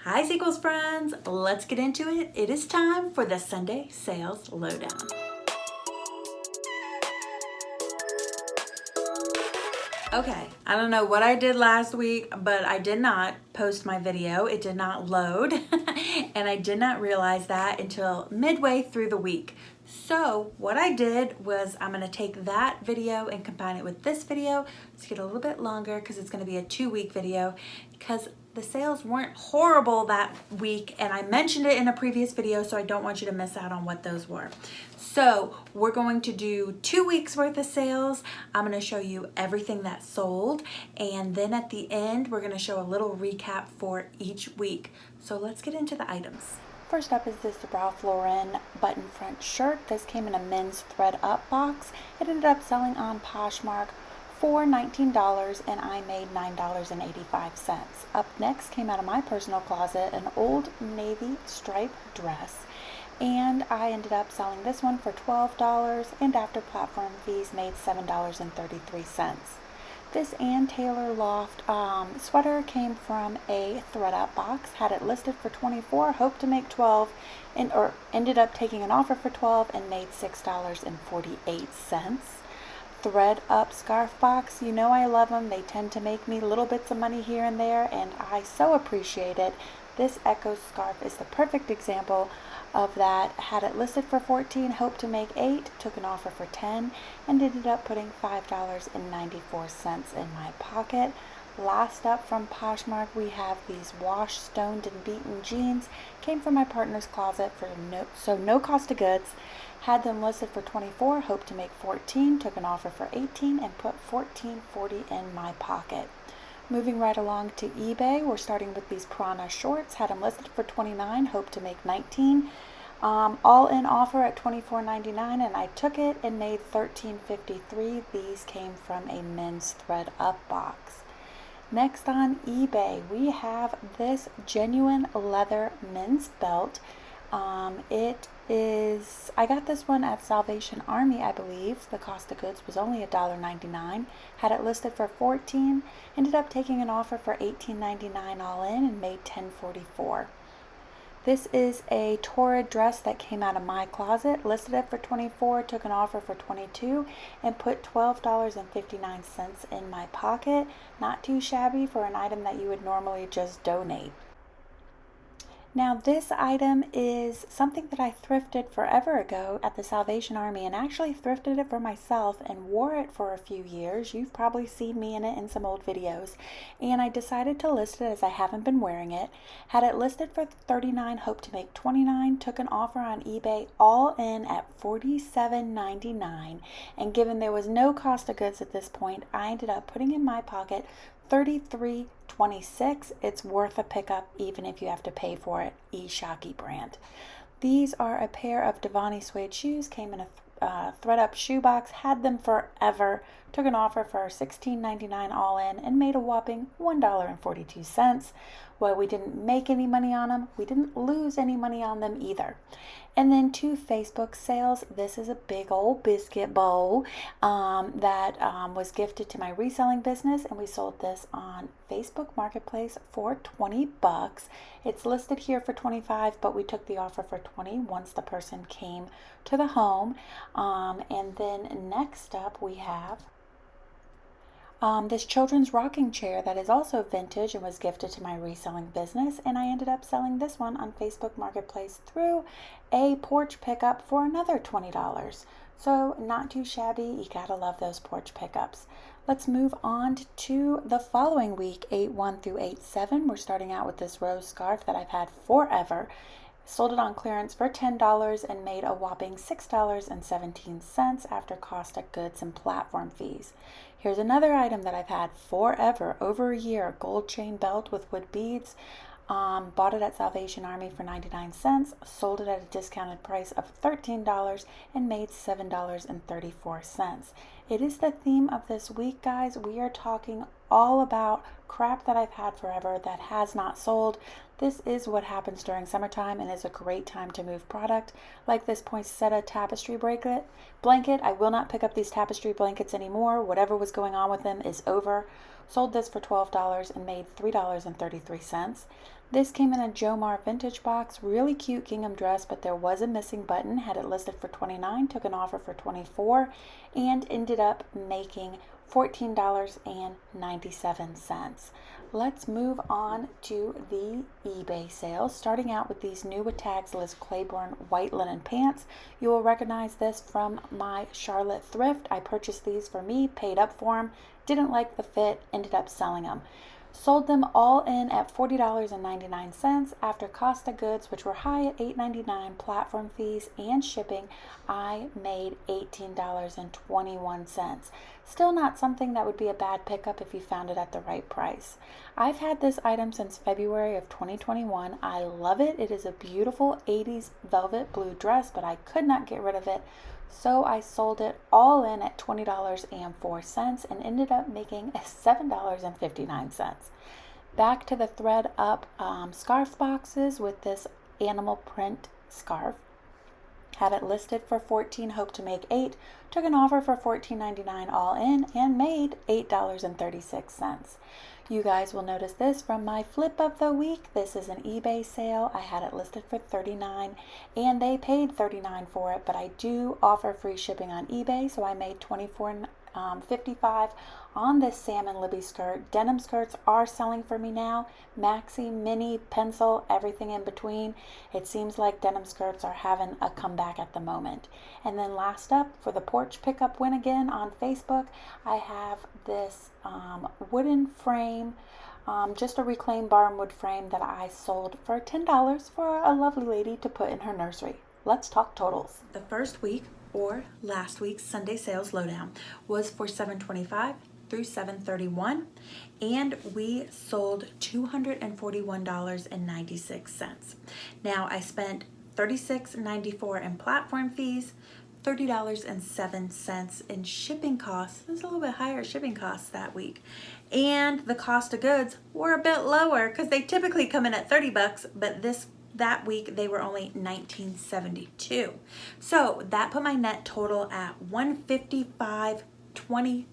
Hi Sequels friends, let's get into it. It is time for the Sunday Sales Lowdown. Okay, I don't know what I did last week, but I did not post my video. It did not load, and I did not realize that until midway through the week. So what I did was I'm gonna take that video and combine it with this video to get a little bit longer because it's gonna be a 2-week video because the sales weren't horrible that week, and I mentioned it in a previous video, so I don't want you to miss out on what those were. So we're going to do 2 weeks worth of sales. I'm going to show you everything that sold, and then at the end we're going to show a little recap for each week. So let's get into the items. First up is this Ralph Lauren button front shirt. This came in a men's thread up box. It ended up selling on Poshmark for $19, and I made $9.85. Up next came out of my personal closet an old navy stripe dress, and I ended up selling this one for $12, and after platform fees made $7.33. This Ann Taylor Loft sweater came from a thread up box, had it listed for $24, hoped to make $12, or ended up taking an offer for $12 and made $6.48. Thread up scarf box, you know I love them. They tend to make me little bits of money here and there, and I so appreciate it. This Echo scarf is the perfect example of that. Had it listed for $14, hoped to make $8, took an offer for $10, and ended up putting $5.94 in my pocket. Last up from Poshmark, we have these wash, stoned, and beaten jeans. Came from my partner's closet for no cost of goods. Had them listed for $24, hoped to make $14, took an offer for $18, and put $14.40 in my pocket. Moving right along to eBay, we're starting with these Prana shorts. Had them listed for $29, hoped to make $19. All in offer at $24.99, and I took it and made $13.53. These came from a men's thread up box. Next on eBay, we have this genuine leather men's belt. I got this one at Salvation Army, I believe. The cost of goods was only $1.99. Had it listed for $14, ended up taking an offer for $18.99 all in and made $10.44. This is a Torrid dress that came out of my closet, listed it for $24, took an offer for $22, and put $12.59 in my pocket. Not too shabby for an item that you would normally just donate. Now this item is something that I thrifted forever ago at the Salvation Army, and actually thrifted it for myself and wore it for a few years. You've probably seen me in it in some old videos, and I decided to list it as I haven't been wearing it. Had it listed for $39, hoped to make $29, took an offer on eBay all in at $47.99, and given there was no cost of goods at this point, I ended up putting in my pocket $33.26. It's worth a pickup even if you have to pay for it. Shocky brand. These are a pair of Devani suede shoes. Came in a thread up shoe box. Had them forever. Took an offer for $16.99 all in and made a whopping $1.42. While we didn't make any money on them, we didn't lose any money on them either. And then 2 Facebook sales. This is a big old biscuit bowl that was gifted to my reselling business, and we sold this on Facebook Marketplace for $20. It's listed here for $25, but we took the offer for $20 once the person came to the home. And then next up we have this children's rocking chair that is also vintage and was gifted to my reselling business, and I ended up selling this one on Facebook Marketplace through a porch pickup for another $20. So not too shabby. You gotta love those porch pickups. Let's move on to the following week, 8/1 through 8/7. We're starting out with this rose scarf that I've had forever. Sold it on clearance for $10 and made a whopping $6.17 after cost of goods and platform fees. Here's another item that I've had forever, over a year, a gold chain belt with wood beads. Bought it at Salvation Army for 99 cents, sold it at a discounted price of $13 and made $7.34. It is the theme of this week, guys. We are talking all about crap that I've had forever that has not sold. This is what happens during summertime and is a great time to move product. Like this poinsettia tapestry blanket. I will not pick up these tapestry blankets anymore. Whatever was going on with them is over. Sold this for $12 and made $3.33. This came in a Jomar vintage box, really cute gingham dress, but there was a missing button. Had it listed for $29, took an offer for $24, and ended up making $14.97. Let's move on to the eBay sales, starting out with these new with tags Liz Claiborne white linen pants. You will recognize this from my Charlotte thrift. I purchased these for me, paid up for them, didn't like the fit, ended up selling them. Sold them all in at $40.99 after cost of goods, which were high at $8.99, platform fees and shipping. I made $18.21. Still not something that would be a bad pickup if you found it at the right price. I've had this item since February of 2021. I love it. It is a beautiful 80s velvet blue dress, but I could not get rid of it. So I sold it all in at $20.04 and ended up making $7.59. Back to the thread up scarf boxes with this animal print scarf. Had it listed for $14, hoped to make $8, took an offer for $14.99 all in and made $8.36. You guys will notice this from my flip of the week. This is an eBay sale. I had it listed for $39 and they paid $39 for it, but I do offer free shipping on eBay, so I made $24.55 on this salmon Libby skirt. Denim skirts are selling for me now. Maxi, mini, pencil, everything in between. It seems like denim skirts are having a comeback at the moment. And then last up, for the porch pickup win again on Facebook, I have this wooden frame, just a reclaimed barnwood frame that I sold for $10 for a lovely lady to put in her nursery. Let's talk totals. The first week, or last week's Sunday sales lowdown, was for $725 through $731, and we sold $241.96. Now I spent $36.94 in platform fees, $30.07 in shipping costs. It was a little bit higher shipping costs that week, and the cost of goods were a bit lower because they typically come in at $30, but that week they were only $19.72. So that put my net total at $155.23.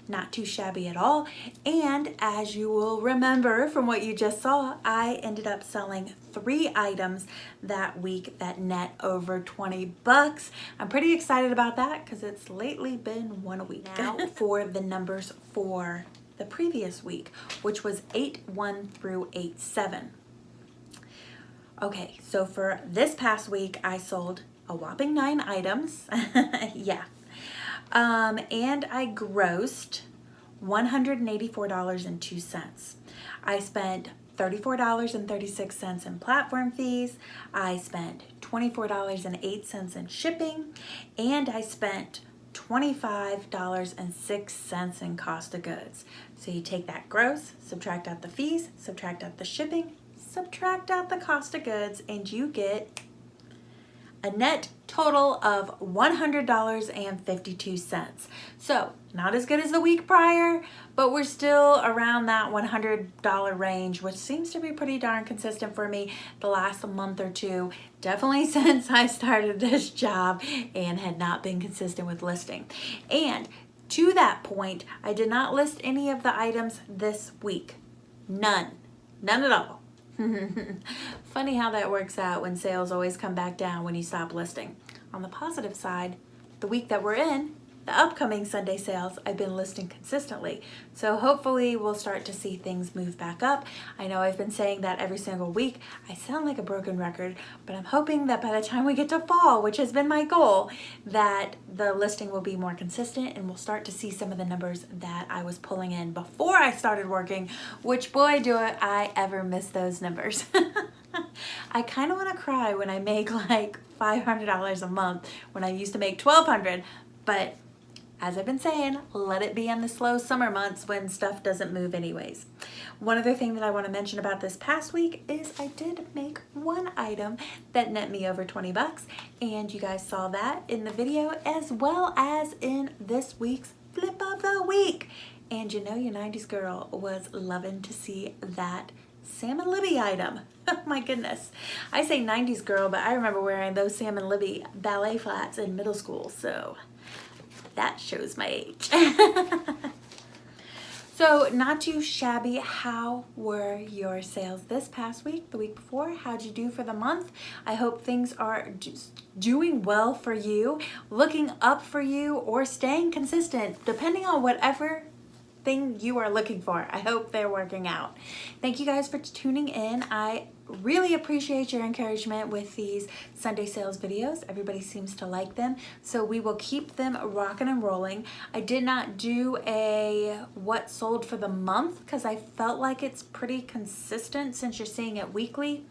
Not too shabby at all. And as you will remember from what you just saw, I ended up selling 3 items that week that net over $20. I'm pretty excited about that because it's lately been one a week. Now for the numbers for the previous week, which was 8-1 through 8-7. Okay, so for this past week, I sold a whopping 9 items. Yeah. And I grossed $184.02. I spent $34.36 in platform fees. I spent $24.08 in shipping, and I spent $25.06 in cost of goods. So you take that gross, subtract out the fees, subtract out the shipping, subtract out the cost of goods, and you get a net total of $100.52. So not as good as the week prior, but we're still around that $100 range, which seems to be pretty darn consistent for me the last month or two, definitely since I started this job and had not been consistent with listing. And to that point, I did not list any of the items this week. None at all. Funny how that works out when sales always come back down when you stop listing. On the positive side, the week that we're in, the upcoming Sunday sales, I've been listing consistently. So hopefully we'll start to see things move back up. I know I've been saying that every single week. I sound like a broken record, but I'm hoping that by the time we get to fall, which has been my goal, that the listing will be more consistent and we'll start to see some of the numbers that I was pulling in before I started working, which boy do I ever miss those numbers. I kind of want to cry when I make like $500 a month when I used to make $1,200, but as I've been saying, let it be in the slow summer months when stuff doesn't move anyways. One other thing that I want to mention about this past week is I did make one item that net me over $20, and you guys saw that in the video as well as in this week's flip of the week. And you know your 90s girl was loving to see that Salmon Libby item. Oh my goodness. I say 90s girl, but I remember wearing those Salmon Libby ballet flats in middle school, so that shows my age. So not too shabby. How were your sales this past week, the week before? How'd you do for the month? I hope things are just doing well for you, looking up for you, or staying consistent, depending on whatever thing you are looking for. I hope they're working out. Thank you guys for tuning in. I really appreciate your encouragement with these Sunday sales videos. Everybody seems to like them, so we will keep them rocking and rolling. I did not do a what sold for the month because I felt like it's pretty consistent since you're seeing it weekly.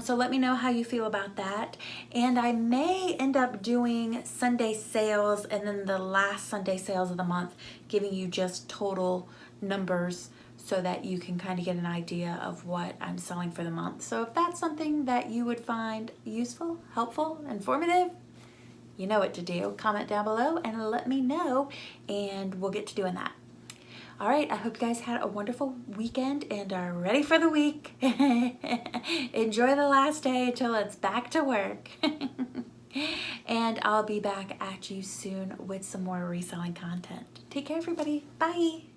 So let me know how you feel about that. And I may end up doing Sunday sales and then the last Sunday sales of the month, giving you just total numbers so that you can kind of get an idea of what I'm selling for the month. So if that's something that you would find useful, helpful, informative, you know what to do. Comment down below and let me know, and we'll get to doing that. All right, I hope you guys had a wonderful weekend and are ready for the week. Enjoy the last day until it's back to work. And I'll be back at you soon with some more reselling content. Take care, everybody. Bye.